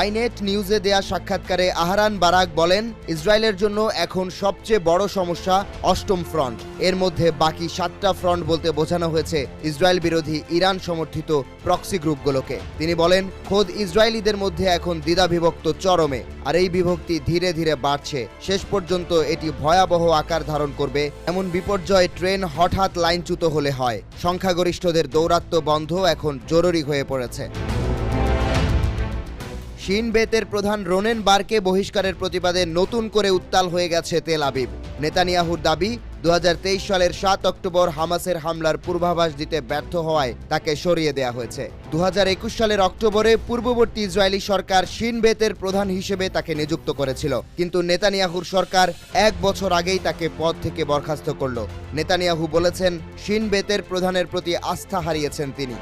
আইনেট নিউজে দেয়া সাক্ষাৎকারে আহরান বারাক বলেন, ইসরায়েলের জন্য এখন সবচেয়ে বড় সমস্যা অষ্টম ফ্রন্ট। এর মধ্যে বাকি 7টা ফ্রন্ট বলতে বোঝানো হয়েছে ইসরায়েল বিরোধী ইরান সমর্থিত প্রক্সি গ্রুপগুলোকে। তিনি বলেন, খোদ ইসরায়েলিদের মধ্যে এখন দ্বিধাবিভক্ত চরমে, আর এই বিভক্তি ধীরে ধীরে বাড়ছে। শেষ পর্যন্ত এটি ভয়াবহ আকার ধারণ করবে। এমন বিপর্যয় ট্রেন হঠাৎ লাইনচ্যুত হলে হয়। সংখ্যাগরিষ্ঠদের দৌরাত্ম্য বন্ধ এখন জরুরি হয়ে পড়েছে। শিন বেতের প্রধান রোনেন বারকে বহিষ্কারের প্রতিবাদে নতুন করে উত্তাল হয়ে গেছে তেল আবিব। নেতানিয়াহুর দাবি, 2023 সালের 7 অক্টোবর হামাসের হামলার পূর্বাভাস দিতে ব্যর্থ হওয়ায় তাকে সরিয়ে দেয়া হয়েছে। 2021 সালের অক্টোবরে পূর্ববর্তী ইসরায়েলি সরকার শিন বেতের প্রধান হিসেবে তাকে নিযুক্ত করেছিল, কিন্তু নেতানিয়াহুর সরকার 1 বছর আগেই তাকে পদ থেকে বরখাস্ত করল। নেতানিয়াহু বলেছেন, শিন বেতের প্রধানের প্রতি আস্থা হারিয়েছেন তিনি।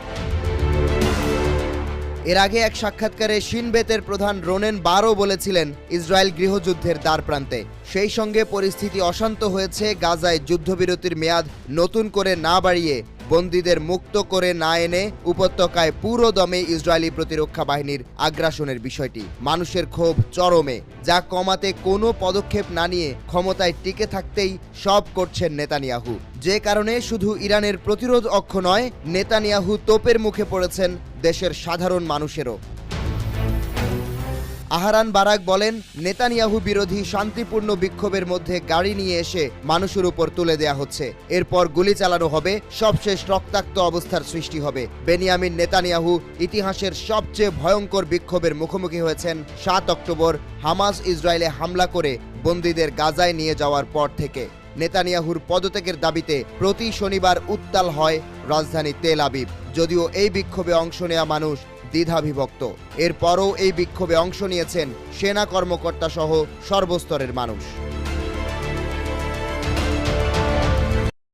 এর আগে এক সাক্ষাৎকারে শিন বেতের প্রধান রোনেন বারও বলেছিলেন, ইসরায়েল গৃহযুদ্ধের দ্বারপ্রান্তে। সেই সঙ্গে পরিস্থিতি অশান্ত হয়েছে। গাজায় যুদ্ধবিরতির মেয়াদ নতুন করে না বাড়িয়ে, বন্দীদের মুক্ত করে না এনে উপত্যকায় পুরো দমে ইসরায়েলি প্রতিরক্ষা বাহিনীর আগ্রাসনের বিষয়টি। মানুষের ক্ষোভ চরমে, যা কমাতে কোনো পদক্ষেপ না নিয়ে ক্ষমতায় টিকে থাকতেই সব করছেন নেতানিয়াহু। যে কারণে শুধু ইরানের প্রতিরোধ অক্ষ নয়, নেতানিয়াহু তোপের মুখে পড়েছেন দেশের সাধারণ মানুষেরও। আহরান বারাক বলেন, নেতানিয়াহু বিরোধী শান্তিপূর্ণ বিক্ষোভের মধ্যে গাড়ি নিয়ে এসে মানুষের উপর তুলে দেয়া হচ্ছে। এরপর গুলি চালানো হবে, সবশেষ রক্তাক্ত অবস্থার সৃষ্টি হবে। বেনিয়ামিন নেতানিয়াহু ইতিহাসের সবচেয়ে ভয়ঙ্কর বিক্ষোভের মুখোমুখি হয়েছেন 7 অক্টোবর হামাস ইসরায়েলে হামলা করে বন্দীদের গাজায় নিয়ে যাওয়ার পর থেকে। নেতানিয়াহুর পদত্যাগের দাবিতে প্রতি শনিবার উত্তাল হয় রাজধানী তেল আবিব। যদিও এই বিক্ষোভে অংশ নেওয়া মানুষ দ্বিধাবিভক্ত। এরপরও এই বিক্ষোভে অংশ নিয়েছেন সেনা কর্মকর্তা সহ সর্বস্তরের মানুষ।